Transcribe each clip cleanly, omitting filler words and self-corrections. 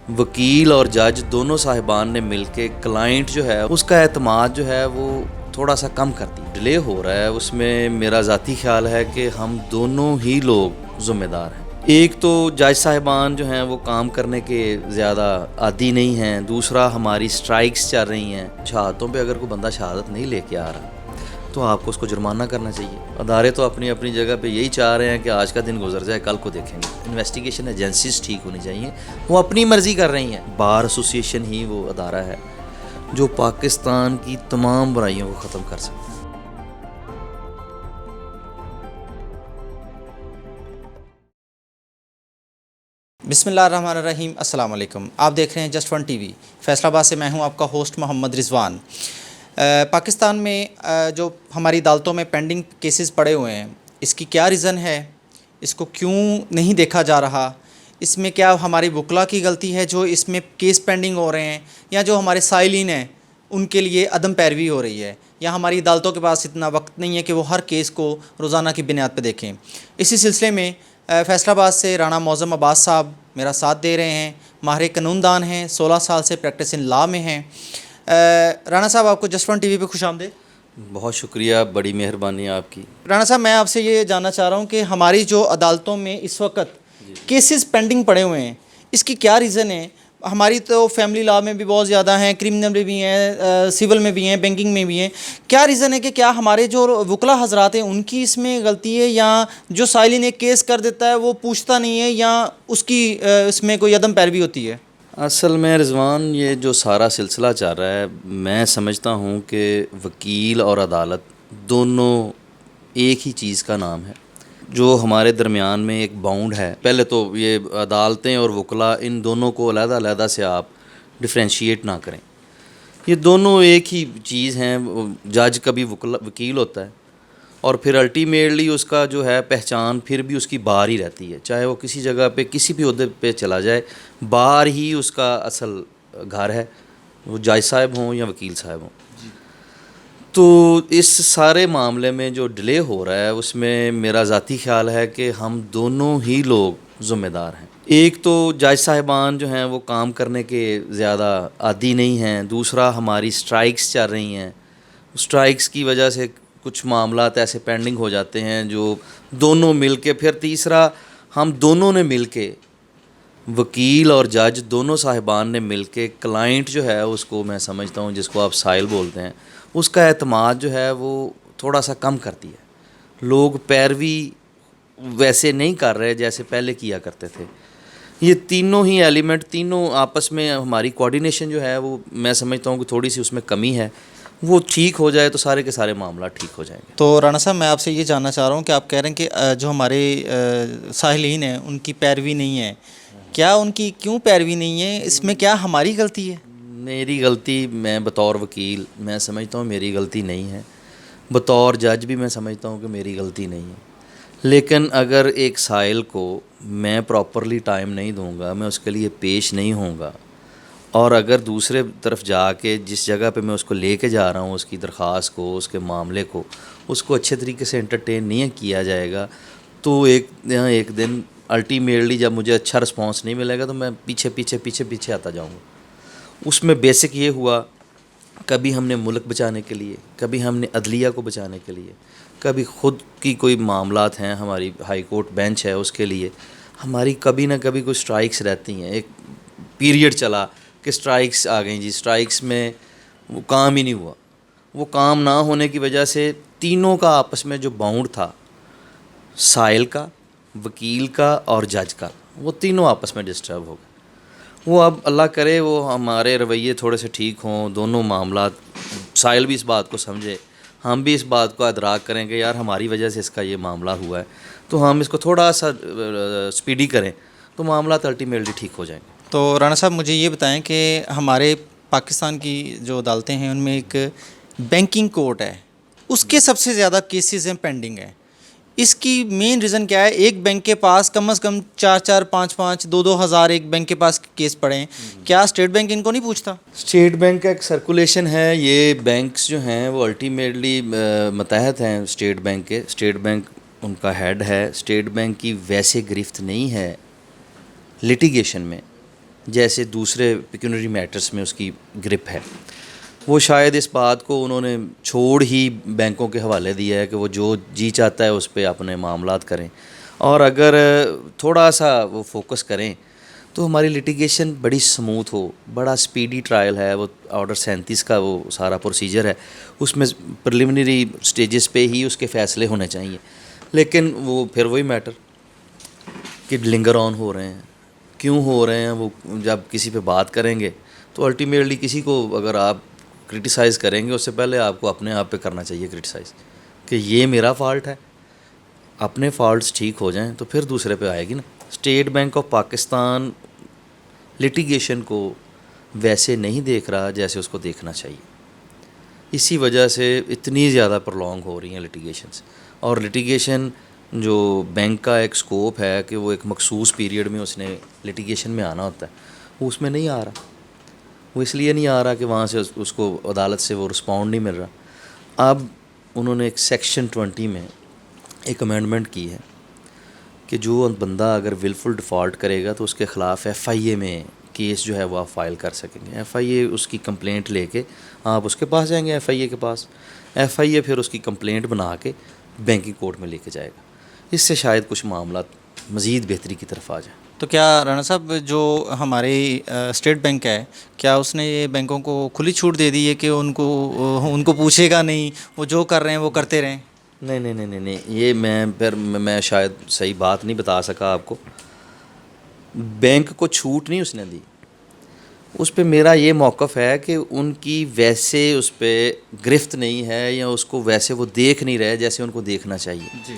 وکیل اور جج دونوں صاحبان نے مل کے کلائنٹ جو ہے اس کا اعتماد جو ہے وہ تھوڑا سا کم کرتی ہے. ڈیلے ہو رہا ہے اس میں میرا ذاتی خیال ہے کہ ہم دونوں ہی لوگ ذمہ دار ہیں. ایک تو جج صاحبان جو ہیں وہ کام کرنے کے زیادہ عادی نہیں ہیں. دوسرا ہماری سٹرائکس چل رہی ہیں. شہادتوں پہ اگر کوئی بندہ شہادت نہیں لے کے آ رہا تو آپ کو اس کو جرمانہ کرنا چاہیے. ادارے تو اپنی اپنی جگہ پہ یہی چاہ رہے ہیں کہ آج کا دن گزر جائے کل کو دیکھیں گے. انویسٹیگیشن ایجنسیز ٹھیک ہونی چاہیے. وہ اپنی مرضی کر رہی ہیں. بار ایسوسی ایشن ہی وہ ادارہ ہے جو پاکستان کی تمام برائیوں کو ختم کر سکتا ہے. بسم اللہ الرحمن الرحیم. السلام علیکم. آپ دیکھ رہے ہیں just one T V. Faisal آباد سے میں ہوں آپ کا ہوسٹ محمد رضوان. پاکستان میں جو ہماری عدالتوں میں پینڈنگ کیسز پڑے ہوئے ہیں اس کی کیا ریزن ہے؟ اس کو کیوں نہیں دیکھا جا رہا؟ اس میں کیا ہماری وکلا کی غلطی ہے جو اس میں کیس پینڈنگ ہو رہے ہیں، یا جو ہمارے سائلین ہیں ان کے لیے عدم پیروی ہو رہی ہے، یا ہماری عدالتوں کے پاس اتنا وقت نہیں ہے کہ وہ ہر کیس کو روزانہ کی بنیاد پہ دیکھیں؟ اسی سلسلے میں فیصل آباد سے رانا معظم عباس صاحب میرا ساتھ دے رہے ہیں. ماہر قانون دان ہیں، 16 سال سے پریکٹس ان لا میں ہیں. رانا صاحب آپ کو جسٹ ون ٹی وی پہ خوش آمدید. بہت شکریہ، بڑی مہربانی آپ کی. رانا صاحب میں آپ سے یہ جاننا چاہ رہا ہوں کہ ہماری جو عدالتوں میں اس وقت کیسز پینڈنگ پڑے ہوئے ہیں اس کی کیا ریزن ہے؟ ہماری تو فیملی لا میں بھی بہت زیادہ ہیں، کرمنل میں بھی ہیں، سول میں بھی ہیں، بینکنگ میں بھی ہیں. کیا ریزن ہے کہ کیا ہمارے جو وکلا حضرات ہیں ان کی اس میں غلطی ہے، یا جو سائلین ایک کیس کر دیتا ہے وہ پوچھتا نہیں ہے، یا اس کی اس میں کوئی عدم پیروی ہوتی ہے؟ اصل میں رضوان یہ جو سارا سلسلہ چل رہا ہے میں سمجھتا ہوں کہ وکیل اور عدالت دونوں ایک ہی چیز کا نام ہے. جو ہمارے درمیان میں ایک باؤنڈ ہے، پہلے تو یہ عدالتیں اور وکلا ان دونوں کو علیحدہ علیحدہ سے آپ ڈفرینشیٹ نہ کریں. یہ دونوں ایک ہی چیز ہیں. جج کبھی وکیل ہوتا ہے اور پھر الٹیمیٹلی اس کا جو ہے پہچان پھر بھی اس کی بار ہی رہتی ہے. چاہے وہ کسی جگہ پہ کسی بھی عہدے پہ چلا جائے، بار ہی اس کا اصل گھر ہے، وہ جج صاحب ہوں یا وکیل صاحب ہوں. تو اس سارے معاملے میں جو ڈیلے ہو رہا ہے اس میں میرا ذاتی خیال ہے کہ ہم دونوں ہی لوگ ذمہ دار ہیں. ایک تو جج صاحبان جو ہیں وہ کام کرنے کے زیادہ عادی نہیں ہیں. دوسرا ہماری سٹرائکس چل رہی ہیں. سٹرائکس کی وجہ سے کچھ معاملات ایسے پینڈنگ ہو جاتے ہیں جو دونوں مل کے، پھر تیسرا ہم دونوں نے مل کے، وکیل اور جج دونوں صاحبان نے مل کے کلائنٹ جو ہے اس کو میں سمجھتا ہوں جس کو آپ سائل بولتے ہیں اس کا اعتماد جو ہے وہ تھوڑا سا کم کرتی ہے. لوگ پیروی ویسے نہیں کر رہے جیسے پہلے کیا کرتے تھے. یہ تینوں ہی ایلیمنٹ، تینوں آپس میں ہماری کوآرڈینیشن جو ہے وہ میں سمجھتا ہوں کہ تھوڑی سی اس میں کمی ہے. وہ ٹھیک ہو جائے تو سارے کے سارے معاملات ٹھیک ہو جائیں گے. تو رانا صاحب میں آپ سے یہ جاننا چاہ رہا ہوں کہ آپ کہہ رہے ہیں کہ جو ہمارے سائلین ہیں ان کی پیروی نہیں ہے. کیا ان کی کیوں پیروی نہیں ہے؟ اس میں کیا ہماری غلطی ہے؟ میری غلطی، میں بطور وکیل میں سمجھتا ہوں میری غلطی نہیں ہے. بطور جج بھی میں سمجھتا ہوں کہ میری غلطی نہیں ہے. لیکن اگر ایک سائل کو میں پراپرلی ٹائم نہیں دوں گا، میں اس کے لیے پیش نہیں ہوں گا، اور اگر دوسرے طرف جا کے جس جگہ پہ میں اس کو لے کے جا رہا ہوں اس کی درخواست کو، اس کے معاملے کو، اس کو اچھے طریقے سے انٹرٹین نہیں کیا جائے گا تو ایک دن الٹیمیٹلی جب مجھے اچھا رسپانس نہیں ملے گا تو میں پیچھے آتا جاؤں گا. اس میں بیسک یہ ہوا، کبھی ہم نے ملک بچانے کے لیے، کبھی ہم نے عدلیہ کو بچانے کے لیے، کبھی خود کی کوئی معاملات ہیں، ہماری ہائی کورٹ بینچ ہے اس کے لیے ہماری کبھی نہ کبھی کوئی سٹرائکس رہتی ہیں. ایک پیریڈ چلا کہ سٹرائکس آ گئیں جی، سٹرائکس میں وہ کام ہی نہیں ہوا. وہ کام نہ ہونے کی وجہ سے تینوں کا آپس میں جو باؤنڈ تھا، سائل کا، وکیل کا اور جج کا، وہ تینوں آپس میں ڈسٹرب ہو گئے. وہ اب اللہ کرے وہ ہمارے رویے تھوڑے سے ٹھیک ہوں، دونوں معاملات، سائل بھی اس بات کو سمجھے، ہم بھی اس بات کو ادراک کریں کہ یار ہماری وجہ سے اس کا یہ معاملہ ہوا ہے، تو ہم اس کو تھوڑا سا سپیڈی کریں تو معاملات الٹیمیٹلی ٹھیک ہو جائیں گے. تو رانا صاحب مجھے یہ بتائیں کہ ہمارے پاکستان کی جو عدالتیں ہیں ان میں ایک بینکنگ کورٹ ہے، اس کے سب سے زیادہ کیسز ہیں پینڈنگ ہیں. اس کی مین ریزن کیا ہے؟ ایک بینک کے پاس کم از کم 4 5 2 ہزار ایک بینک کے پاس کیس پڑے ہیں. کیا اسٹیٹ بینک ان کو نہیں پوچھتا؟ اسٹیٹ بینک کا ایک سرکولیشن ہے. یہ بینکس جو ہیں وہ الٹیمیٹلی متحد ہیں اسٹیٹ بینک کے. اسٹیٹ بینک ان کا ہیڈ ہے. اسٹیٹ بینک کی ویسے گرفت نہیں ہے لٹیگیشن میں. جیسے دوسرے پیکونری میٹرز میں اس کی گرپ ہے. وہ شاید اس بات کو انہوں نے چھوڑ ہی بینکوں کے حوالے دیا ہے کہ وہ جو جی چاہتا ہے اس پہ اپنے معاملات کریں, اور اگر تھوڑا سا وہ فوکس کریں تو ہماری لٹیگیشن بڑی سموتھ ہو. بڑا سپیڈی ٹرائل ہے وہ, آرڈر 37 کا وہ سارا پروسیجر ہے, اس میں پریلیمنری سٹیجز پہ ہی اس کے فیصلے ہونے چاہیے. لیکن وہ پھر وہی میٹر کہ لنگر آن ہو رہے ہیں. کیوں ہو رہے ہیں؟ وہ جب کسی پہ بات کریں گے تو الٹیمیٹلی کسی کو اگر آپ کرٹیسائز کریں گے اس سے پہلے آپ کو اپنے آپ پہ کرنا چاہیے کرٹیسائز کہ یہ میرا فالٹ ہے. اپنے فالٹس ٹھیک ہو جائیں تو پھر دوسرے پہ آئے گی نا. State Bank of Pakistan litigation کو ویسے نہیں دیکھ رہا جیسے اس کو دیکھنا چاہیے. اسی وجہ سے اتنی زیادہ پرولونگ ہو رہی ہیں لٹیگیشنس. اور لٹیگیشن جو بینک کا ایک سکوپ ہے کہ وہ ایک مخصوص پیریڈ میں اس نے لٹیگیشن میں آنا ہوتا ہے, وہ اس میں نہیں آ رہا. وہ اس لیے نہیں آ رہا کہ وہاں سے اس کو عدالت سے وہ رسپونڈ نہیں مل رہا. اب انہوں نے ایک سیکشن 20 میں ایک امینڈمنٹ کی ہے کہ جو بندہ اگر ولفل ڈیفالٹ کرے گا تو اس کے خلاف FIA میں کیس جو ہے وہ آپ فائل کر سکیں گے. FIA اس کی کمپلینٹ لے کے آپ اس کے پاس جائیں گے, FIA کے پاس. FIA پھر اس کی کمپلینٹ بنا کے بینکنگ کورٹ میں لے کے جائے گا. اس سے شاید کچھ معاملات مزید بہتری کی طرف آ جائیں. تو کیا رانا صاحب جو ہمارے اسٹیٹ بینک ہے, کیا اس نے یہ بینکوں کو کھلی چھوٹ دے دی ہے کہ ان کو پوچھے گا نہیں, وہ جو کر رہے ہیں وہ کرتے رہیں؟ نہیں, یہ میں شاید صحیح بات نہیں بتا سکا آپ کو. بینک کو چھوٹ نہیں اس نے دی. اس پہ میرا یہ موقف ہے کہ ان کی ویسے اس پہ گرفت نہیں ہے, یا اس کو ویسے وہ دیکھ نہیں رہے جیسے ان کو دیکھنا چاہیے. جی,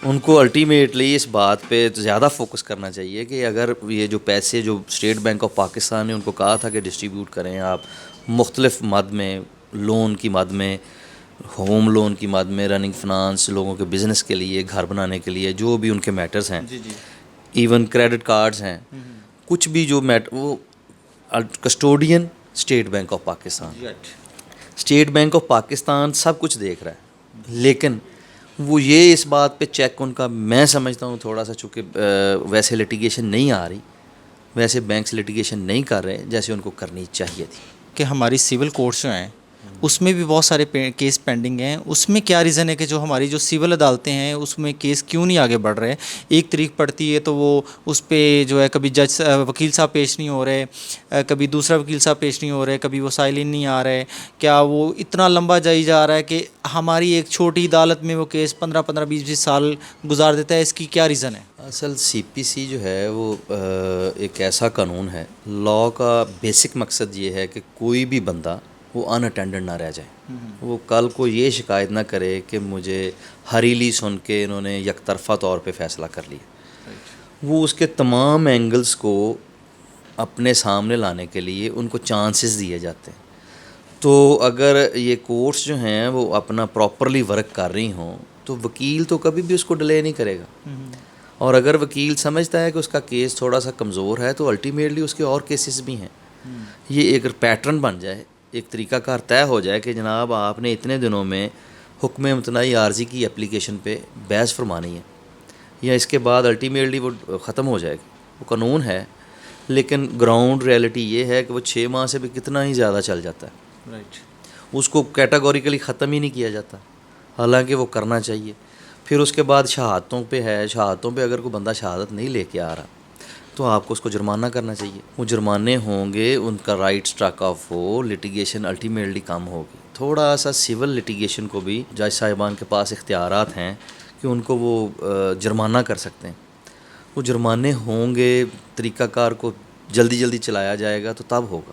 ان کو الٹیمیٹلی اس بات پہ زیادہ فوکس کرنا چاہیے کہ اگر یہ جو پیسے جو اسٹیٹ بینک آف پاکستان نے ان کو کہا تھا کہ ڈسٹریبیوٹ کریں آپ مختلف مد میں, لون کی مد میں, ہوم لون کی مد میں, رننگ فنانس, لوگوں کے بزنس کے لیے, گھر بنانے کے لیے, جو بھی ان کے میٹرز ہیں, جی, ایون کریڈٹ کارڈز ہیں, کچھ بھی جو وہ custodian State Bank of Pakistan. State Bank of Pakistan سب کچھ دیکھ رہا ہے, لیکن وہ یہ اس بات پہ چیک ان کا میں سمجھتا ہوں تھوڑا سا, چونکہ ویسے لٹیگیشن نہیں آ رہی, ویسے بینکس لٹیگیشن نہیں کر رہے جیسے ان کو کرنی چاہیے تھی. کہ ہماری سول کورٹس جو ہیں اس میں بھی بہت سارے کیس پینڈنگ ہیں. اس میں کیا ریزن ہے کہ جو ہماری جو سول عدالتیں ہیں اس میں کیس کیوں نہیں آگے بڑھ رہے؟ ایک تاریخ پڑتی ہے تو وہ اس پہ جو ہے کبھی جج وکیل صاحب پیش نہیں ہو رہے, کبھی دوسرا وکیل صاحب پیش نہیں ہو رہے, کبھی وہ سائلین نہیں آ رہے. کیا وہ اتنا لمبا جائی جا رہا ہے کہ ہماری ایک چھوٹی عدالت میں وہ کیس 15 20 سال گزار دیتا ہے؟ اس کی کیا ریزن ہے؟ اصل CPC جو ہے وہ ایک ایسا قانون ہے, لاء کا بیسک مقصد یہ ہے کہ کوئی بھی بندہ وہ ان اٹینڈڈ نہ رہ جائے. وہ کل کو یہ شکایت نہ کرے کہ مجھے ہریلی سن کے انہوں نے یک طرفہ طور پہ فیصلہ کر لیا. وہ اس کے تمام اینگلز کو اپنے سامنے لانے کے لیے ان کو چانسز دیے جاتے ہیں. تو اگر یہ کورٹس جو ہیں وہ اپنا پراپرلی ورک کر رہی ہوں تو وکیل تو کبھی بھی اس کو ڈیلے نہیں کرے گا. اور اگر وکیل سمجھتا ہے کہ اس کا کیس تھوڑا سا کمزور ہے تو الٹیمیٹلی اس کے اور کیسز بھی ہیں. یہ ایک پیٹرن بن جائے, ایک طریقہ کار طے ہو جائے کہ جناب آپ نے اتنے دنوں میں حکم امتناعی عارضی کی اپلیکیشن پہ بحث فرمانی ہے, یا اس کے بعد الٹیمیٹلی وہ ختم ہو جائے گی. وہ قانون ہے, لیکن گراؤنڈ ریئلٹی یہ ہے کہ وہ 6 ماہ سے بھی کتنا ہی زیادہ چل جاتا ہے. اس کو کیٹاگوریکلی ختم ہی نہیں کیا جاتا, حالانکہ وہ کرنا چاہیے. پھر اس کے بعد شہادتوں پہ ہے, شہادتوں پہ اگر کوئی بندہ شہادت نہیں لے کے آ رہا تو آپ کو اس کو جرمانہ کرنا چاہیے. وہ جرمانے ہوں گے, ان کا رائٹ اسٹرک آف ہو, لٹیگیشن الٹیمیٹلی کم ہوگی. تھوڑا سا سول لٹیگیشن کو بھی جج صاحبان کے پاس اختیارات ہیں کہ ان کو وہ جرمانہ کر سکتے ہیں. وہ جرمانے ہوں گے, طریقہ کار کو جلدی چلایا جائے گا تو تب ہوگا.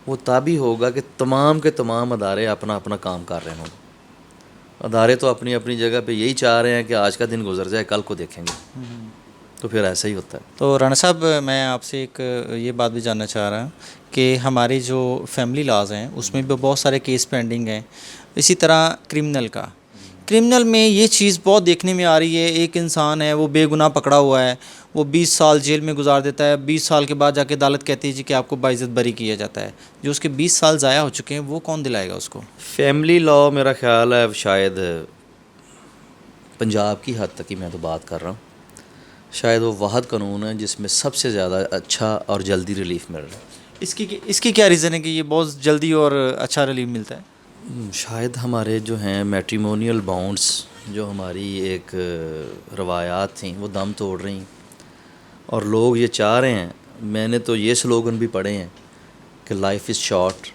وہ تب ہی ہوگا کہ تمام کے تمام ادارے اپنا اپنا کام کر رہے ہوں. ادارے تو اپنی اپنی جگہ پہ یہی چاہ رہے ہیں کہ آج کا دن گزر جائے, کل کو دیکھیں گے. تو پھر ایسا ہی ہوتا ہے. تو رانا صاحب میں آپ سے ایک یہ بات بھی جاننا چاہ رہا ہوں کہ ہماری جو فیملی لاز ہیں اس میں بھی بہت سارے کیس پینڈنگ ہیں. اسی طرح کرمنل میں یہ چیز بہت دیکھنے میں آ رہی ہے. ایک انسان ہے وہ بے گناہ پکڑا ہوا ہے, وہ 20 سال جیل میں گزار دیتا ہے. 20 سال کے بعد جا کے عدالت کہتی ہے جی کہ آپ کو باعزت بری کیا جاتا ہے. جو اس کے 20 سال ضائع ہو چکے ہیں وہ کون دلائے گا اس کو؟ فیملی لاء میرا خیال ہے شاید پنجاب کی حد تک ہی میں تو بات کر رہا ہوں. شاید وہ واحد قانون ہے جس میں سب سے زیادہ اچھا اور جلدی ریلیف مل رہا ہے. اس کی کیا ریزن ہے کہ یہ بہت جلدی اور اچھا ریلیف ملتا ہے؟ شاید ہمارے جو ہیں میٹریمونیل باؤنڈس جو ہماری ایک روایات تھیں وہ دم توڑ رہی ہیں، اور لوگ یہ چاہ رہے ہیں. میں نے تو یہ سلوگن بھی پڑھے ہیں کہ life is short,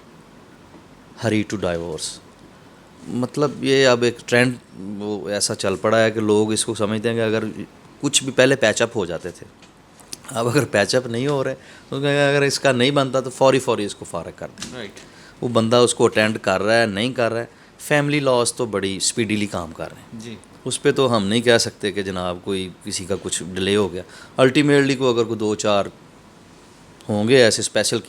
hurry to divorce. مطلب یہ اب ایک ٹرینڈ وہ ایسا چل پڑا ہے کہ لوگ اس کو سمجھتے ہیں کہ اگر کچھ بھی پہلے پیچ اپ ہو جاتے تھے، اب اگر پیچ اپ نہیں ہو رہے تو اگر اس کا نہیں بنتا تو فوری اس کو فارغ کر دیں. رائٹ. وہ بندہ اس کو اٹینڈ کر رہا ہے نہیں کر رہا ہے. فیملی لاس تو بڑی اسپیڈیلی کام کر رہے ہیں. جی. اس پہ تو ہم نہیں کہہ سکتے کہ جناب کوئی کسی کا کچھ ڈیلے ہو گیا. الٹیمیٹلی کو اگر کوئی 2-4 ہوں گے ایسے اسپیشل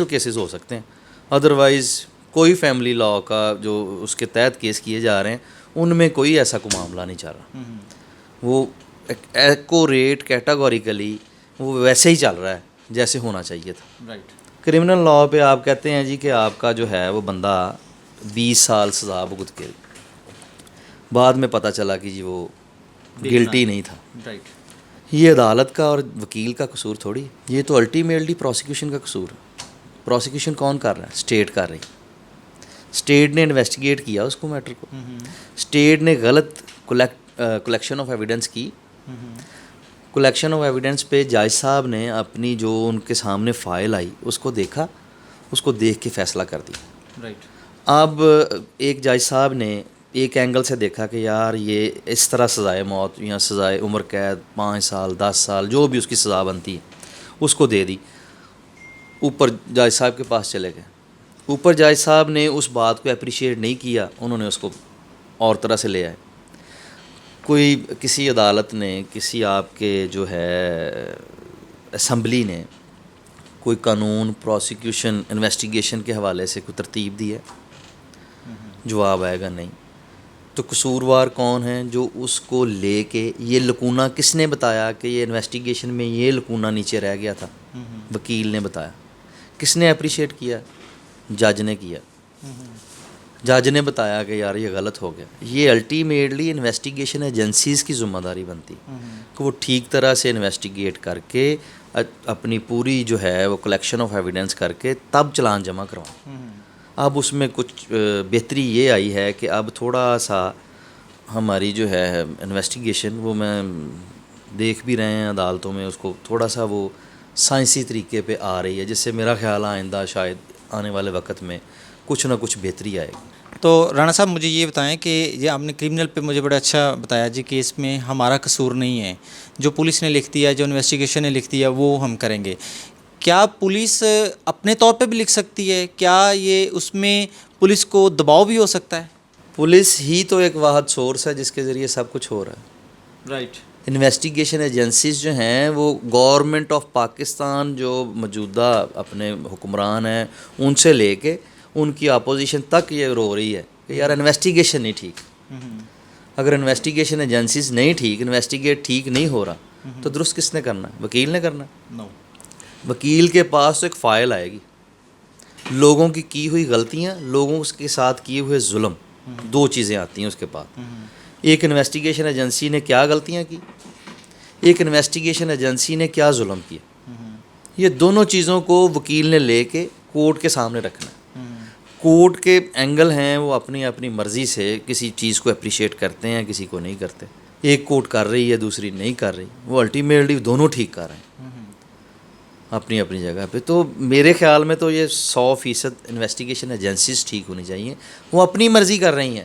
کیسز ہو سکتے ہیں. ادروائز کوئی فیملی لا کا جو اس کے تحت کیس کیے جا رہے ہیں ان میں کوئی ایسا کوئی معاملہ نہیں چل رہا. وہ ایکوریٹ کیٹاگوریکلی وہ ویسے ہی چل رہا ہے جیسے ہونا چاہیے تھا. رائٹ. کرمنل لا پہ آپ کہتے ہیں جی کہ آپ کا جو ہے وہ بندہ 20 سال سزا بھگت کے بعد میں پتہ چلا کہ جی وہ گلٹی نہیں تھا. رائٹ. یہ عدالت کا اور وکیل کا قصور تھوڑی، یہ تو الٹیمیٹلی پروسیکیوشن کا قصور ہے. پروسیکیوشن کون کر رہا ہے؟ اسٹیٹ کر رہی. اسٹیٹ نے انویسٹیگیٹ کیا اس کو میٹر کو، اسٹیٹ نے غلط کلیکشن آف ایویڈنس کی. کلیکشن آف ایویڈنس پہ جج صاحب نے اپنی جو ان کے سامنے فائل آئی اس کو دیکھا، اس کو دیکھ کے فیصلہ کر دیا. رائٹ. اب ایک جج صاحب نے ایک اینگل سے دیکھا کہ یار یہ اس طرح سزائے موت یا سزائے عمر قید 5 سال 10 سال جو بھی اس کی سزا بنتی ہے اس کو دے دی. اوپر جج صاحب کے پاس چلے گئے. اوپر جج صاحب نے اس بات کو اپریشیٹ نہیں کیا، انہوں نے اس کو اور طرح سے لے آئے. کوئی کسی عدالت نے کسی آپ کے جو ہے اسمبلی نے کوئی قانون پروسیکیوشن انویسٹیگیشن کے حوالے سے کوئی ترتیب دی ہے؟ جواب آئے گا نہیں. تو قصوروار کون ہیں؟ جو اس کو لے کے یہ لکونہ کس نے بتایا کہ یہ انویسٹیگیشن میں یہ لکونہ نیچے رہ گیا تھا؟ وکیل نے بتایا. کس نے اپریشیٹ کیا؟ جج نے کیا. جج نے بتایا کہ یار یہ غلط ہو گیا. یہ الٹیمیٹلی انویسٹیگیشن ایجنسیز کی ذمہ داری بنتی کہ وہ ٹھیک طرح سے انویسٹیگیٹ کر کے اپنی پوری جو ہے وہ کلیکشن آف ایویڈنس کر کے تب چلان جمع کروائیں. اب اس میں کچھ بہتری یہ آئی ہے کہ اب تھوڑا سا ہماری جو ہے انویسٹیگیشن وہ میں دیکھ بھی رہے ہیں عدالتوں میں اس کو تھوڑا سا وہ سائنسی طریقے پہ آ رہی ہے، جس سے میرا خیال آئندہ شاید آنے والے وقت میں کچھ نہ کچھ بہتری آئے گی. تو رانا صاحب مجھے یہ بتائیں کہ یہ آپ نے کرمنل پہ مجھے بڑا اچھا بتایا جی کہ اس میں ہمارا قصور نہیں ہے، جو پولیس نے لکھ دیا جو انویسٹیگیشن نے لکھ دیا وہ ہم کریں گے. کیا پولیس اپنے طور پہ بھی لکھ سکتی ہے؟ کیا یہ اس میں پولیس کو دباؤ بھی ہو سکتا ہے؟ پولیس ہی تو ایک واحد سورس ہے جس کے ذریعے سب کچھ ہو رہا ہے. رائٹ. انویسٹیگیشن ایجنسیز جو ہیں وہ گورنمنٹ آف پاکستان جو موجودہ اپنے حکمران ہیں ان سے لے کے ان کی اپوزیشن تک یہ رو رہی ہے کہ یار انویسٹیگیشن نہیں ٹھیک. اگر انویسٹیگیشن ایجنسیز نہیں ٹھیک، انویسٹیگیٹ ٹھیک نہیں ہو رہا تو درست کس نے کرنا ہے؟ وکیل نے کرنا ہے. وکیل کے پاس تو ایک فائل آئے گی، لوگوں کی ہوئی غلطیاں، لوگوں کے ساتھ کیے ہوئے ظلم، 2 چیزیں آتی ہیں اس کے پاس. ایک انویسٹیگیشن ایجنسی نے کیا غلطیاں کی، ایک انویسٹیگیشن ایجنسی نے کیا ظلم کیا. یہ دونوں چیزوں کو وکیل نے لے کے کورٹ کے سامنے رکھنا ہے. کورٹ کے اینگل ہیں وہ اپنی اپنی مرضی سے کسی چیز کو اپریشیٹ کرتے ہیں، کسی کو نہیں کرتے. ایک کورٹ کر رہی ہے دوسری نہیں کر رہی، وہ الٹیمیٹلی دونوں ٹھیک کر رہے ہیں اپنی اپنی جگہ پہ. تو میرے خیال میں تو یہ 100% انویسٹیگیشن ایجنسیز ٹھیک ہونی چاہیے. وہ اپنی مرضی کر رہی ہیں،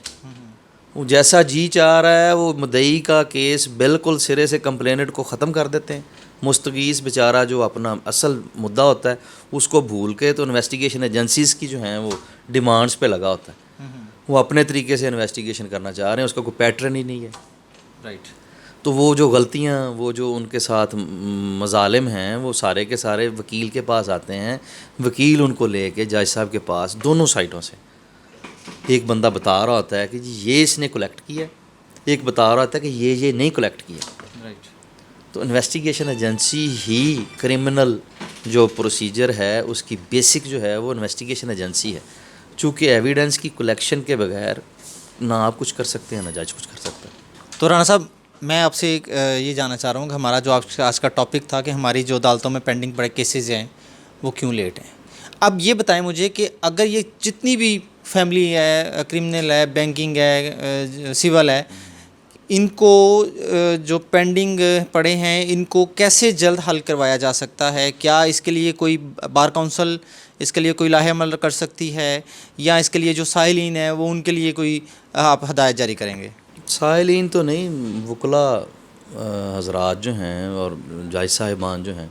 وہ جیسا جی چاہ رہا ہے وہ مدعی کا کیس بالکل سرے سے کمپلینٹ کو ختم کر دیتے ہیں. مستغیث بیچارہ جو اپنا اصل مدعا ہوتا ہے اس کو بھول کے تو انویسٹیگیشن ایجنسیز کی جو ہیں وہ ڈیمانڈز پہ لگا ہوتا ہے. وہ اپنے طریقے سے انویسٹیگیشن کرنا چاہ رہے ہیں، اس کا کوئی پیٹرن ہی نہیں ہے. رائٹ. تو وہ جو غلطیاں، وہ جو ان کے ساتھ مظالم ہیں وہ سارے کے سارے وکیل کے پاس آتے ہیں. وکیل ان کو لے کے جج صاحب کے پاس دونوں سائٹوں سے ایک بندہ بتا رہا ہوتا ہے کہ جی یہ اس نے کلیکٹ کیا، ایک بتا رہا ہوتا ہے کہ یہ نہیں کلیکٹ کیا. رائٹ. تو انویسٹیگیشن ایجنسی ہی کرمنل جو پروسیجر ہے اس کی بیسک جو ہے وہ انویسٹیگیشن ایجنسی ہے. چونکہ ایویڈنس کی کلیکشن کے بغیر نہ آپ کچھ کر سکتے ہیں نہ جج کچھ کر سکتا ہے. تو رانا صاحب میں آپ سے یہ جاننا چاہ رہا ہوں کہ ہمارا جو آج کا ٹاپک تھا کہ ہماری جو عدالتوں میں پینڈنگ پڑے کیسز ہیں وہ کیوں لیٹ ہیں. اب یہ بتائیں مجھے کہ اگر یہ جتنی بھی فیملی ہے، کرمنل ہے، بینکنگ ہے، سول ہے، ان کو جو پینڈنگ پڑے ہیں ان کو کیسے جلد حل کروایا جا سکتا ہے؟ کیا اس کے لیے کوئی بار کونسل اس کے لیے کوئی لاہ عمل کر سکتی ہے، یا اس کے لیے جو سائلین ہیں وہ ان کے لیے کوئی آپ ہدایت جاری کریں گے؟ سائلین تو نہیں، وکلاء حضرات جو ہیں اور جج صاحبان جو ہیں،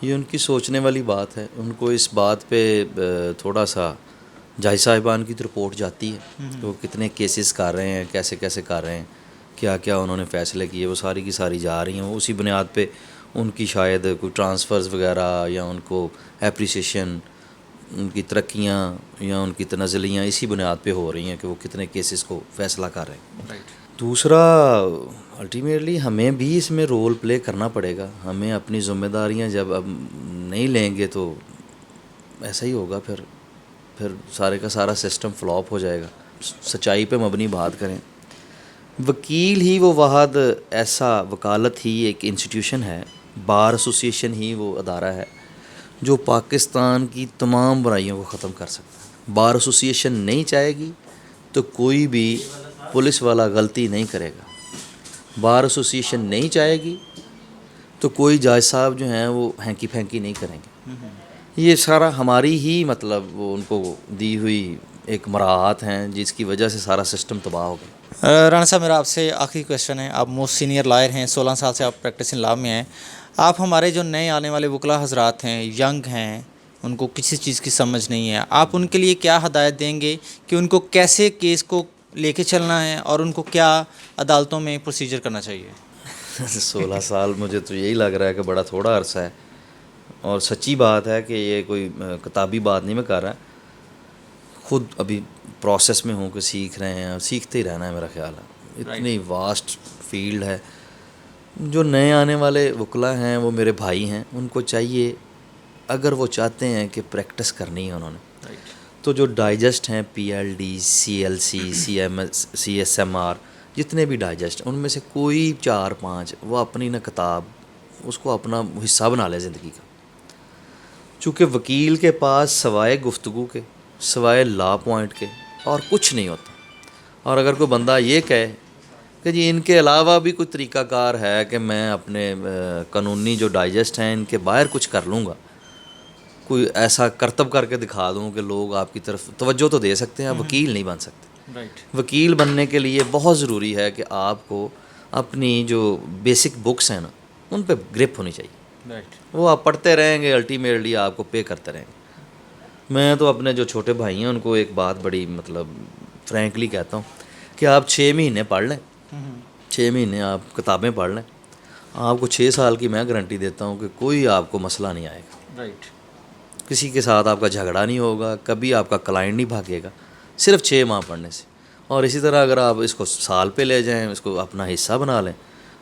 یہ ان کی سوچنے والی بات ہے. ان کو اس بات پہ تھوڑا سا جج صاحبان کی تو رپورٹ جاتی ہے کہ وہ کتنے کیسز کر رہے ہیں، کیسے کیسے کر رہے ہیں، کیا کیا انہوں نے فیصلے کیے، وہ ساری کی ساری جا رہی ہیں. اسی بنیاد پہ ان کی شاید کوئی ٹرانسفرز وغیرہ یا ان کو اپریسیشن، ان کی ترقیاں یا ان کی تنزلیاں اسی بنیاد پہ ہو رہی ہیں کہ وہ کتنے کیسز کو فیصلہ کر رہے ہیں. دوسرا، الٹیمیٹلی ہمیں بھی اس میں رول پلے کرنا پڑے گا. ہمیں اپنی ذمہ داریاں جب اب نہیں لیں گے تو ایسا ہی ہوگا، پھر سارے کا سارا سسٹم فلاپ ہو جائے گا. سچائی پہ مبنی بات کریں. وکیل ہی وہ واحد ایسا، وکالت ہی ایک انسٹیٹیوشن ہے، بار ایسوسیشن ہی وہ ادارہ ہے جو پاکستان کی تمام برائیوں کو ختم کر سکتا ہے. بار ایسوسیشن نہیں چاہے گی تو کوئی بھی پولیس والا غلطی نہیں کرے گا. بار ایسوسیشن نہیں چاہے گی تو کوئی جج صاحب جو ہیں وہ ہینکی پھینکی نہیں کریں گے. یہ سارا ہماری ہی مطلب وہ ان کو دی ہوئی ایک مراعات ہیں جس کی وجہ سے سارا سسٹم تباہ ہو گیا. رانا صاحب، میرا آپ سے آخری کویشچن ہے. آپ موسٹ سینئر لائر ہیں، 16 سال سے آپ پریکٹسنگ لا میں ہیں. آپ ہمارے جو نئے آنے والے وکلاء حضرات ہیں، ینگ ہیں، ان کو کسی چیز کی سمجھ نہیں ہے، آپ ان کے لیے کیا ہدایت دیں گے کہ ان کو کیسے کیس کو لے کے چلنا ہے اور ان کو کیا عدالتوں میں پروسیجر کرنا چاہیے؟ 16 سال مجھے تو یہی لگ رہا ہے کہ بڑا تھوڑا عرصہ ہے، اور سچی بات ہے کہ یہ کوئی کتابی بات نہیں میں کر رہا. خود ابھی پروسیس میں ہوں کہ سیکھ رہے ہیں، سیکھتے ہی رہنا ہے میرا خیال ہے. اتنی واسٹ فیلڈ ہے. جو نئے آنے والے وکلاء ہیں وہ میرے بھائی ہیں. ان کو چاہیے، اگر وہ چاہتے ہیں کہ پریکٹس کرنی ہے انہوں نے، تو جو ڈائجسٹ ہیں، P L D, C L C, C S M R, جتنے بھی ڈائجسٹ، ان میں سے کوئی 4-5 وہ اپنی نہ کتاب اس کو اپنا حصہ بنا لے زندگی کا. چونکہ وکیل کے پاس سوائے گفتگو کے، سوائے لا پوائنٹ کے اور کچھ نہیں ہوتا. اور اگر کوئی بندہ یہ کہے کہ جی ان کے علاوہ بھی کوئی طریقہ کار ہے کہ میں اپنے قانونی جو ڈائجسٹ ہیں ان کے باہر کچھ کر لوں گا، کوئی ایسا کرتب کر کے دکھا دوں کہ لوگ آپ کی طرف توجہ تو دے سکتے ہیں، آپ وکیل نہیں بن سکتے. وکیل بننے کے لیے بہت ضروری ہے کہ آپ کو اپنی جو بیسک بکس ہیں نا ان پہ گرپ ہونی چاہیے. وہ آپ پڑھتے رہیں گے، الٹیمیٹلی آپ کو پے کرتے رہیں گے. میں تو اپنے جو چھوٹے بھائی ہیں ان کو ایک بات بڑی مطلب فرینکلی کہتا ہوں کہ آپ 6 مہینے پڑھ لیں، 6 مہینے آپ کتابیں پڑھ لیں، آپ کو 6 سال کی میں گارنٹی دیتا ہوں کہ کوئی آپ کو مسئلہ نہیں آئے گا. کسی کے ساتھ آپ کا جھگڑا نہیں ہوگا، کبھی آپ کا کلائنٹ نہیں بھاگے گا، صرف 6 ماہ پڑھنے سے. اور اسی طرح اگر آپ اس کو سال پہ لے جائیں، اس کو اپنا حصہ بنا لیں،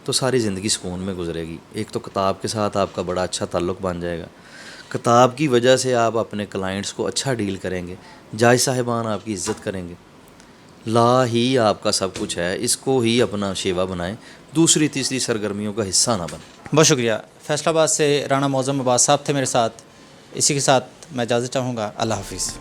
تو ساری زندگی سکون میں گزرے گی. ایک تو کتاب کے ساتھ آپ کا بڑا اچھا تعلق بن جائے گا. کتاب کی وجہ سے آپ اپنے کلائنٹس کو اچھا ڈیل کریں گے، جج صاحبان آپ کی عزت کریں گے. لا ہی آپ کا سب کچھ ہے، اس کو ہی اپنا شیوا بنائیں، دوسری تیسری سرگرمیوں کا حصہ نہ بنیں. بہت شکریہ. فیصل آباد سے رانا معظم عباس صاحب تھے میرے ساتھ. اسی کے ساتھ میں اجازت چاہوں گا. اللہ حافظ.